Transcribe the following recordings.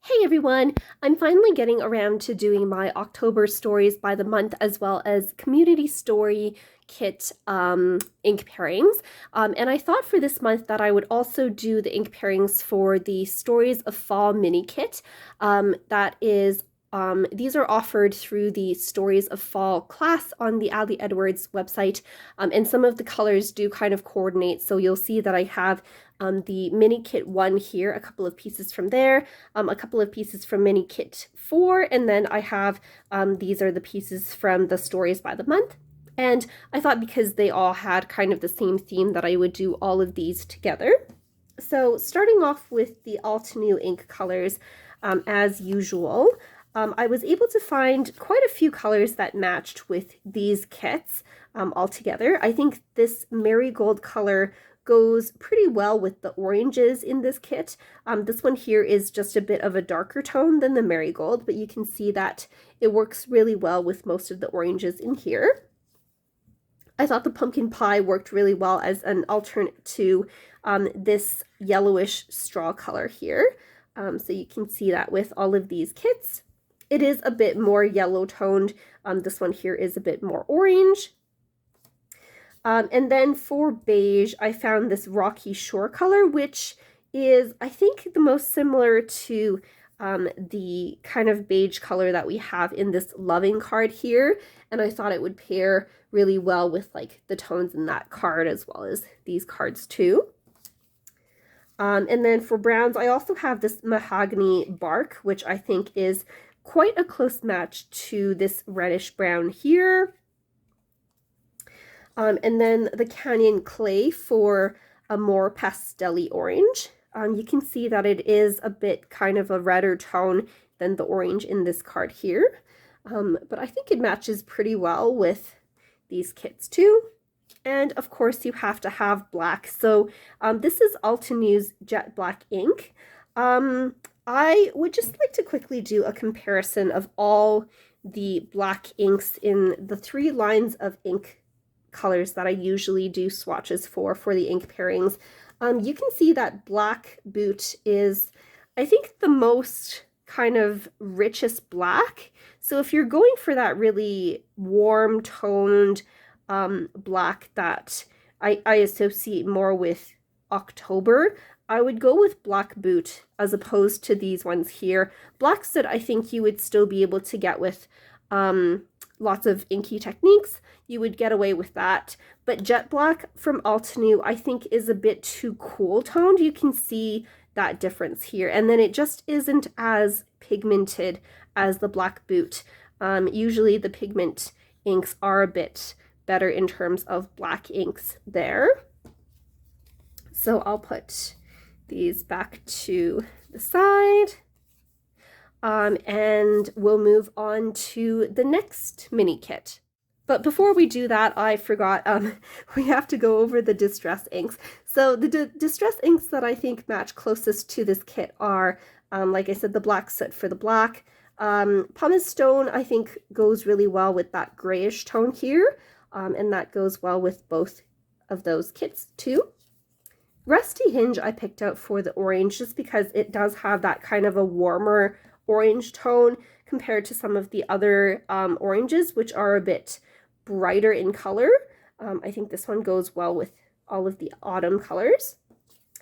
Hey everyone! I'm finally getting around to doing my October stories by the month as well as community story kit ink pairings. And I thought for this month that I would also do the ink pairings for the Stories of Fall mini kit. These are offered through the Stories of Fall class on the Ali Edwards website, and some of the colors do kind of coordinate. So you'll see that I have the mini kit 1 here, a couple of pieces from there, a couple of pieces from mini kit 4, and then I have these are the pieces from the Stories by the month. And I thought because they all had kind of the same theme that I would do all of these together. So starting off with the Altenew ink colors, as usual, I was able to find quite a few colors that matched with these kits all together. I think this marigold color goes pretty well with the oranges in this kit. This one here is just a bit of a darker tone than the marigold, but you can see that it works really well with most of the oranges in here. I thought the pumpkin pie worked really well as an alternate to this yellowish straw color here. So you can see that with all of these kits. It is a bit more yellow toned. This one here is a bit more orange. And then for beige, I found this Rocky Shore color, which is, I think, the most similar to the kind of beige color that we have in this Loving card here. And I thought it would pair really well with like the tones in that card as well as these cards too. And then for browns, I also have this Mahogany Bark, which I think is quite a close match to this reddish brown here. And then the Canyon Clay for a more pastel-y orange. You can see that it is a bit kind of a redder tone than the orange in this card here. But I think it matches pretty well with these kits too. And of course you have to have black. So this is Altenew's Jet Black ink. I would just like to quickly do a comparison of all the black inks in the 3 lines of ink colors that I usually do swatches for the ink pairings. You can see that Black Boot is, I think, the most kind of richest black. So if you're going for that really warm toned black that I associate more with October, I would go with Black Boot as opposed to these ones here. Black Soot, I think you would still be able to get with lots of inky techniques. You would get away with that. But Jet Black from Altenew, I think, is a bit too cool toned. You can see that difference here. And then it just isn't as pigmented as the Black Boot. Usually the pigment inks are a bit better in terms of black inks there. So I'll put these back to the side. And we'll move on to the next mini kit. But before we do that, I forgot, we have to go over the distress inks. So the distress inks that I think match closest to this kit are, like I said, the Black Soot for the black. Pumice Stone, I think, goes really well with that grayish tone here, and that goes well with both of those kits too. Rusty Hinge I picked out for the orange just because it does have that kind of a warmer orange tone compared to some of the other oranges, which are a bit brighter in color. I think this one goes well with all of the autumn colors.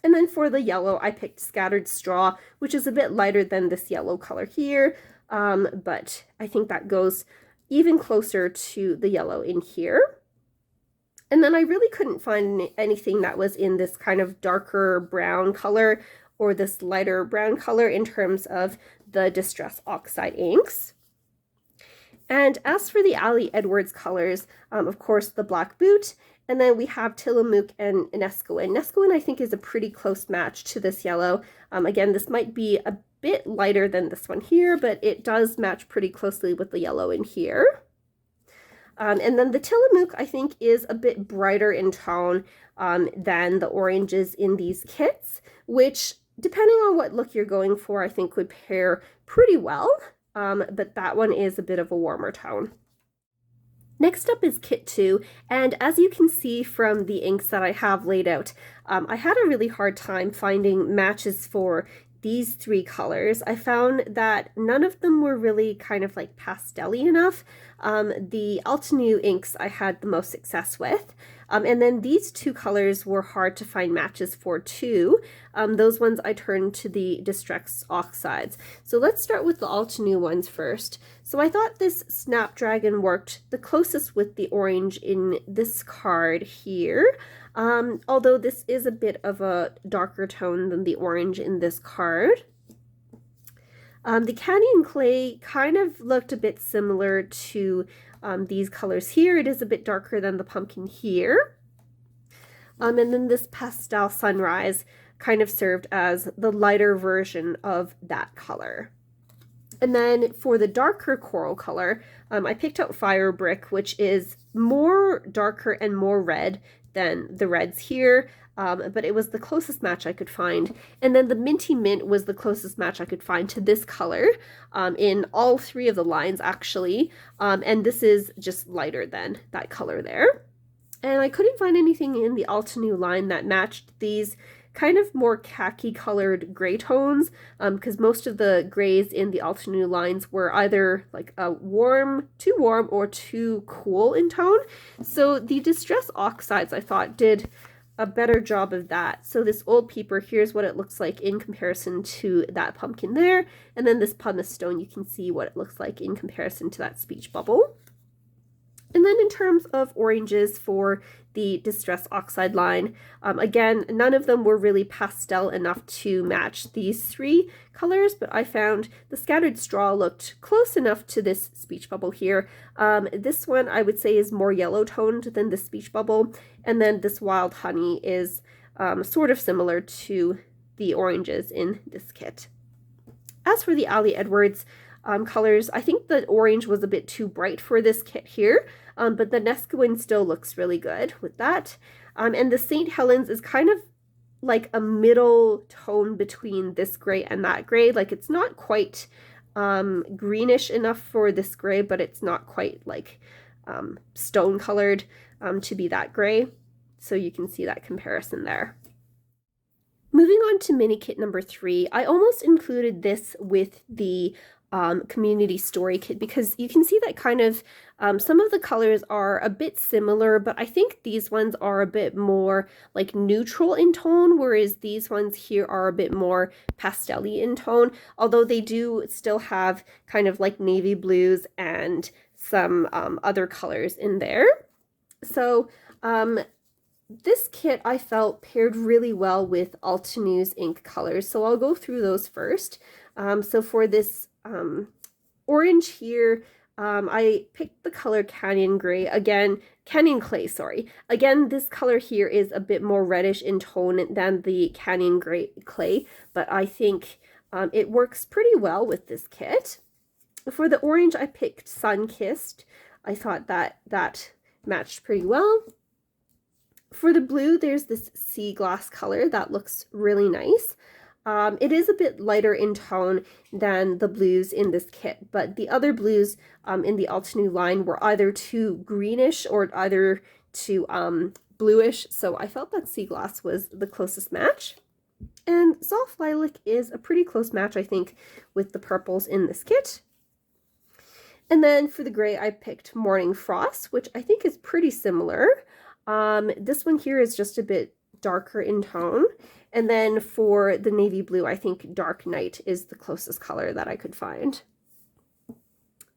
And then for the yellow, I picked Scattered Straw, which is a bit lighter than this yellow color here, but I think that goes even closer to the yellow in here. And then I really couldn't find anything that was in this kind of darker brown color or this lighter brown color in terms of the Distress Oxide inks. And as for the Ali Edwards colors, of course, the Black Boot, and then we have Tillamook and Nesquin. Nesquin, I think, is a pretty close match to this yellow. Again, this might be a bit lighter than this one here, but it does match pretty closely with the yellow in here. And then the Tillamook, I think, is a bit brighter in tone than the oranges in these kits, which, depending on what look you're going for, I think would pair pretty well. But that one is a bit of a warmer tone. Next up is Kit 2, and as you can see from the inks that I have laid out, I had a really hard time finding matches for these three colors, I found that none of them were really kind of like pastel-y enough. The Altenew inks I had the most success with. And then these two colors were hard to find matches for too. Those ones I turned to the Distress Oxides. So let's start with the Altenew ones first. So I thought this Snapdragon worked the closest with the orange in this card here. Although this is a bit of a darker tone than the orange in this card. The Canyon Clay kind of looked a bit similar to these colors here. It is a bit darker than the pumpkin here. And then this Pastel Sunrise kind of served as the lighter version of that color. And then for the darker coral color, I picked out Fire Brick, which is more darker and more red than the reds here, but it was the closest match I could find. And then the Minty Mint was the closest match I could find to this color in all three of the lines, actually. And this is just lighter than that color there. And I couldn't find anything in the Altenew line that matched these kind of more khaki colored gray tones, because most of the grays in the Altenew lines were either like too warm or too cool in tone. So the Distress Oxides, I thought, did a better job of that. So this Old Peeper, here's what it looks like in comparison to that pumpkin there. And then this Pumice Stone, you can see what it looks like in comparison to that Speech Bubble. And then in terms of oranges for the Distress Oxide line, again, none of them were really pastel enough to match these three colors, but I found the Scattered Straw looked close enough to this Speech Bubble here. This one I would say is more yellow toned than the Speech Bubble, and then this Wild Honey is sort of similar to the oranges in this kit. As for the Ali Edwards colors, I think the orange was a bit too bright for this kit here, but the Nesquin still looks really good with that. And the St. Helens is kind of like a middle tone between this gray and that gray. Like it's not quite greenish enough for this gray, but it's not quite like stone colored to be that gray. So you can see that comparison there. Moving on to mini kit number 3, I almost included this with the community story kit because you can see that kind of some of the colors are a bit similar, but I think these ones are a bit more like neutral in tone, whereas these ones here are a bit more pastel-y in tone, although they do still have kind of like navy blues and some other colors in there. So this kit I felt paired really well with Altenew's ink colors, so I'll go through those first. So for this orange here, I picked the color Canyon Clay, sorry. Again, this color here is a bit more reddish in tone than the Canyon Clay, but I think it works pretty well with this kit. For the orange, I picked Sun-Kissed. I thought that matched pretty well. For the blue, there's this sea glass color that looks really nice. It is a bit lighter in tone than the blues in this kit, but the other blues in the Altenew line were either too greenish or either too bluish, so I felt that sea glass was the closest match. And Soft Lilac is a pretty close match, I think, with the purples in this kit. And then for the gray, I picked Morning Frost, which I think is pretty similar. This one here is just a bit darker in tone. And then for the navy blue, I think Dark Night is the closest color that I could find.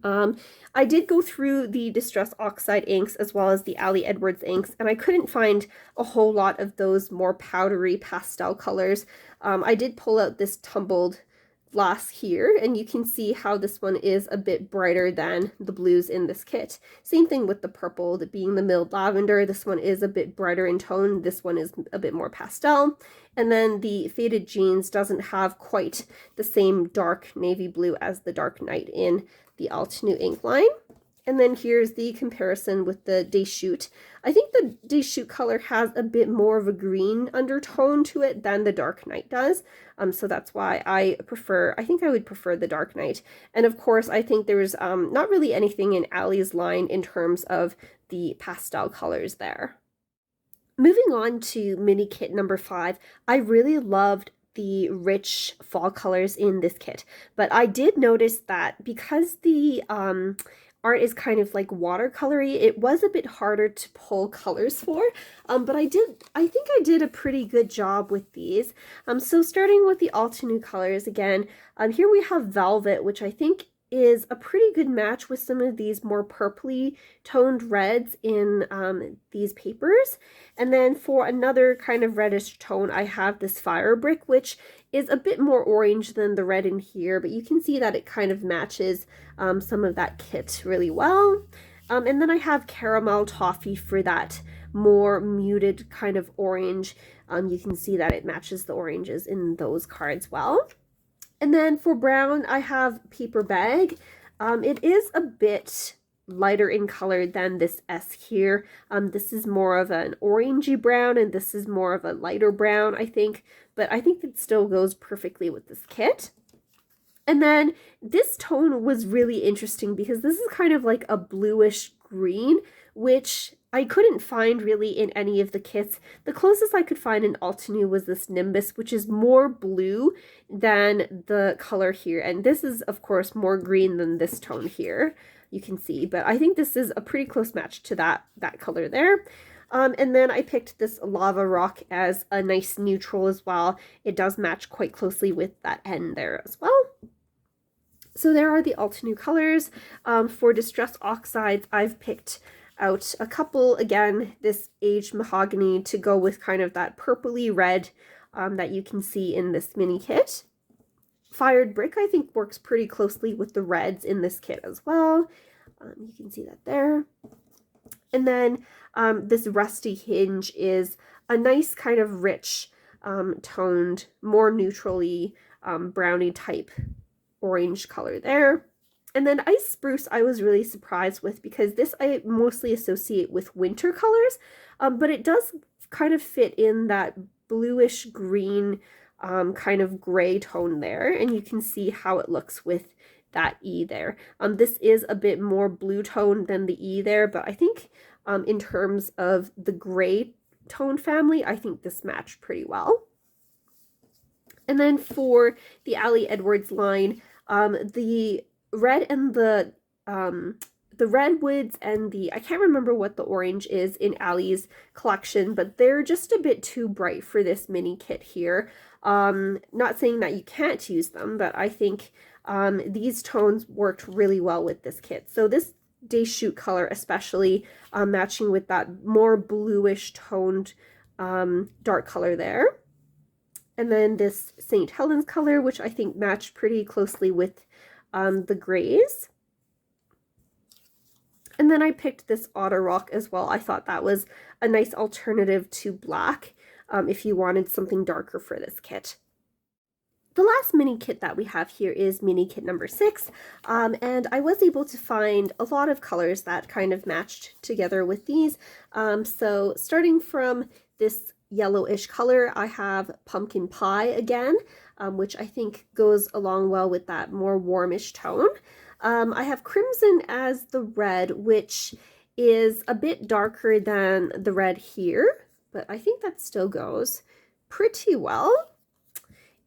I did go through the Distress Oxide inks as well as the Ali Edwards inks, and I couldn't find a whole lot of those more powdery pastel colors. I did pull out this Tumbled Glass here, and you can see how this one is a bit brighter than the blues in this kit. Same thing with the purple, that being the Milled Lavender. This one is a bit brighter in tone. This one is a bit more pastel. And then the Faded Jeans doesn't have quite the same dark navy blue as the Dark Night in the Altenew ink line. And then here's the comparison with the Deschute. I think the Deschute color has a bit more of a green undertone to it than the Dark Night does. So that's why I think I would prefer the Dark Night. And of course, I think there's not really anything in Ali's line in terms of the pastel colors there. Moving on to mini kit number 5, I really loved the rich fall colors in this kit. But I did notice that because the art is kind of like watercolory, it was a bit harder to pull colors for. But I think I did a pretty good job with these. So starting with the Altenew colors again, here we have Velvet, which I think is a pretty good match with some of these more purpley toned reds in these papers. And then for another kind of reddish tone, I have this Fire Brick, which is a bit more orange than the red in here, but you can see that it kind of matches some of that kit really well. And then I have Caramel Toffee for that more muted kind of orange. You can see that it matches the oranges in those cards well. And then for brown, I have Paper Bag. It is a bit lighter in color than this S here. This is more of an orangey brown, and this is more of a lighter brown, I think. But I think it still goes perfectly with this kit. And then this tone was really interesting because this is kind of like a bluish green, which I couldn't find really in any of the kits. The closest I could find in Altenew was this Nimbus, which is more blue than the color here. And this is, of course, more green than this tone here, you can see. But I think this is a pretty close match to that color there. And then I picked this Lava Rock as a nice neutral as well. It does match quite closely with that N there as well. So there are the Altenew colors. For Distress Oxides, I've picked out a couple, again, this Aged Mahogany to go with kind of that purpley red that you can see in this mini kit. Fired Brick, I think, works pretty closely with the reds in this kit as well. You can see that there. And then this Rusty Hinge is a nice kind of rich toned, more neutrally brownie type orange color there. And then Ice Spruce I was really surprised with because this I mostly associate with winter colors, but it does kind of fit in that bluish green kind of gray tone there, and you can see how it looks with that E there. This is a bit more blue tone than the E there, but I think in terms of the gray tone family, I think this matched pretty well. And then for the Ali Edwards line, the red and the redwoods and the, I can't remember what the orange is in Ali's collection, but they're just a bit too bright for this mini kit here. Not saying that you can't use them, but I think these tones worked really well with this kit. So this Day Shoot color especially matching with that more bluish toned dark color there. And then this St. Helens color, which I think matched pretty closely with the grays. And then I picked this Otter Rock as well. I thought that was a nice alternative to black if you wanted something darker for this kit. The last mini kit that we have here is mini kit number 6, and I was able to find a lot of colors that kind of matched together with these. So starting from this yellowish color, I have Pumpkin Pie again, which I think goes along well with that more warmish tone. I have Crimson as the red, which is a bit darker than the red here, but I think that still goes pretty well.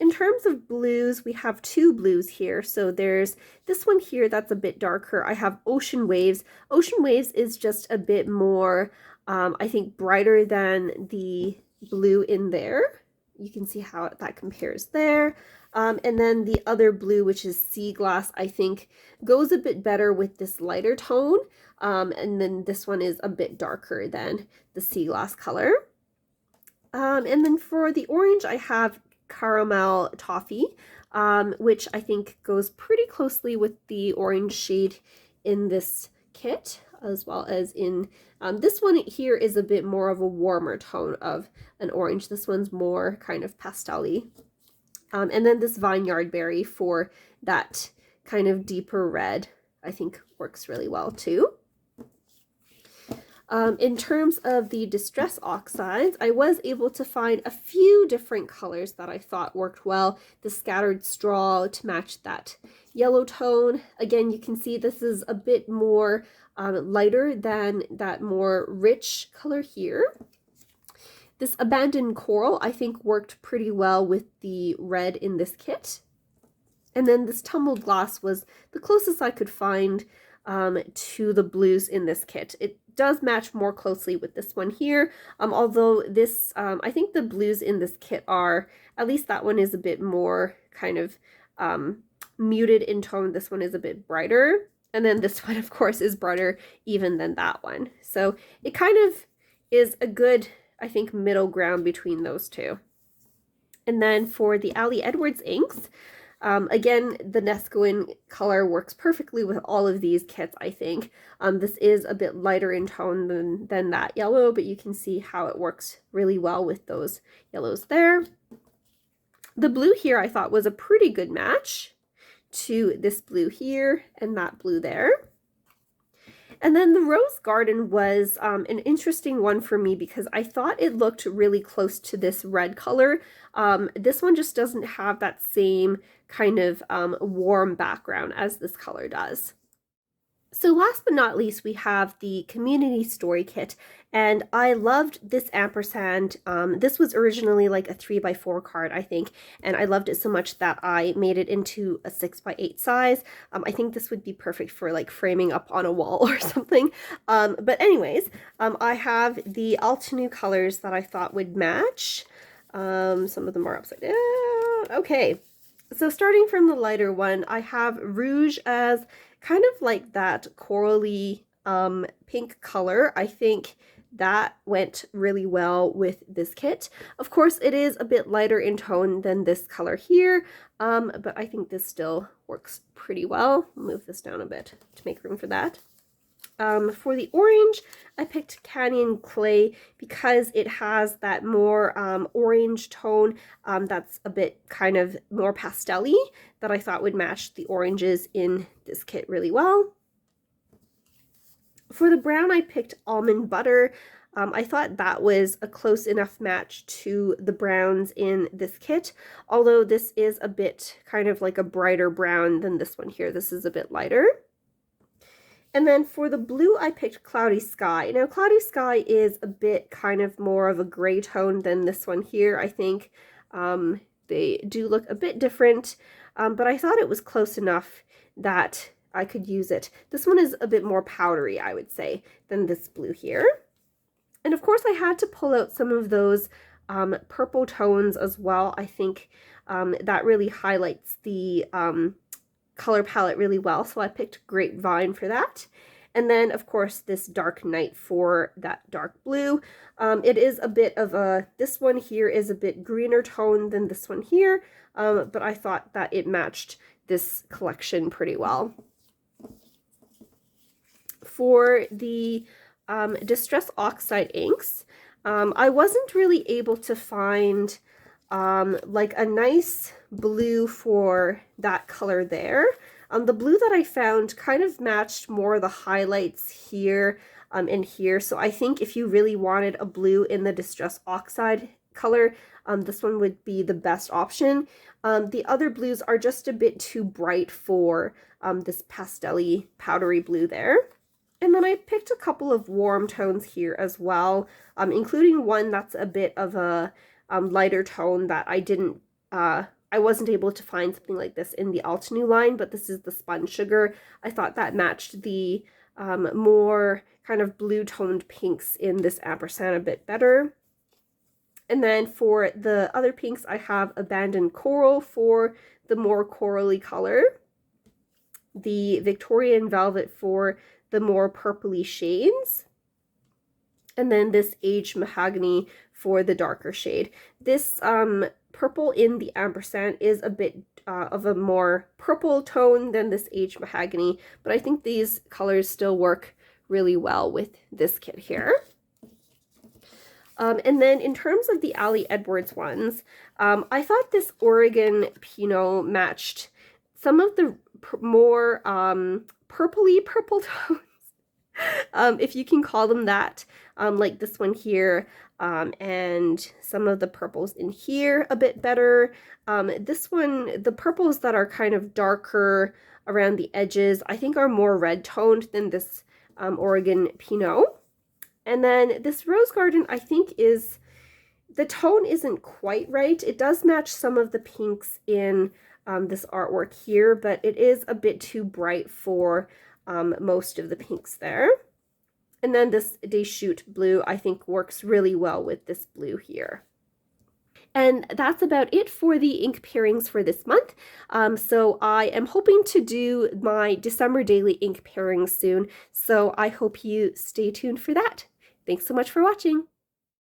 In terms of blues, we have two blues here. So there's this one here that's a bit darker. I have Ocean Waves. Ocean Waves is just a bit more, I think, brighter than the blue in there. You can see how that compares there. And then the other blue, which is Sea Glass, I think goes a bit better with this lighter tone. And then this one is a bit darker than the Sea Glass color. And then for the orange, I have Caramel Toffee, which I think goes pretty closely with the orange shade in this kit, as well as in this one here is a bit more of a warmer tone of an orange. This one's more kind of pastel-y. And then this Vineyard Berry for that kind of deeper red, I think works really well too. In terms of the Distress Oxides, I was able to find a few different colors that I thought worked well. The Scattered Straw to match that yellow tone. Again, you can see this is a bit more lighter than that more rich color here. This abandoned coral I think worked pretty well with the red in this kit. And then this tumbled glass was the closest I could find to the blues in this kit. It does match more closely with this one here, although this, I think the blues in this kit are, at least that one is a bit more kind of muted in tone. This one is a bit brighter. And then this one, of course, is brighter even than that one. So it kind of is a good, I think, middle ground between those two. And then for the Ali Edwards inks, again, the Nescoin color works perfectly with all of these kits, I think. This is a bit lighter in tone than that yellow, but you can see how it works really well with those yellows there. The blue here I thought was a pretty good match to this blue here and that blue there. And then the Rose Garden was an interesting one for me because I thought it looked really close to this red color. This one just doesn't have that same kind of warm background as this color does. So last but not least, we have the Community Story Kit, and I loved this ampersand. This was originally like a 3x4 card, I think, and I loved it so much that I made it into a 6x8 size. I think this would be perfect for like framing up on a wall or something. But anyways, I have the Altenew colors that I thought would match. Some of them are upside down. Okay, so starting from the lighter one, I have Rouge as kind of like that corally pink color. I think that went really well with this kit. Of course, it is a bit lighter in tone than this color here, but I think this still works pretty well. I'll move this down a bit to make room for that. For the orange, I picked Canyon Clay because it has that more orange tone that's a bit kind of more pastel-y that I thought would match the oranges in this kit really well. For the brown, I picked Almond Butter. I thought that was a close enough match to the browns in this kit, although this is a bit kind of like a brighter brown than this one here. This is a bit lighter. And then for the blue, I picked Cloudy Sky. Now, Cloudy Sky is a bit kind of more of a gray tone than this one here. I think they do look a bit different, but I thought it was close enough that I could use it. This one is a bit more powdery, I would say, than this blue here. And of course, I had to pull out some of those purple tones as well. I think that really highlights the color palette really well, so I picked Grapevine for that. And then, of course, this Dark Night for that dark blue. It is a bit of a, this one here is a bit greener tone than this one here, but I thought that it matched this collection pretty well. For the Distress Oxide inks, I wasn't really able to find like a nice blue for that color there. The blue that I found kind of matched more the highlights here and here. So I think if you really wanted a blue in the Distress Oxide color, this one would be the best option. The other blues are just a bit too bright for this pastel-y powdery blue there. And then I picked a couple of warm tones here as well, including one that's a bit of a lighter tone that I wasn't able to find something like this in the Altenew line, but this is the Spun Sugar. I thought that matched the more kind of blue toned pinks in this ampersand a bit better. And then for the other pinks, I have Abandoned Coral for the more corally color, the Victorian Velvet for the more purpley shades, and then this Aged Mahogany for the darker shade. This purple in the ampersand is a bit of a more purple tone than this Aged Mahogany, but I think these colors still work really well with this kit here. And then in terms of the Ali Edwards ones, I thought this Oregon Pinot matched some of the more purpley purple tones, if you can call them that, like this one here, and some of the purples in here a bit better. This one, the purples that are kind of darker around the edges, I think are more red toned than this Oregon Pinot. And then this Rose Garden, I think, is the tone isn't quite right. It does match some of the pinks in this artwork here, but it is a bit too bright for most of the pinks there. And then this Deschutes blue, I think, works really well with this blue here. And that's about it for the ink pairings for this month. So I am hoping to do my December daily ink pairings soon. So I hope you stay tuned for that. Thanks so much for watching.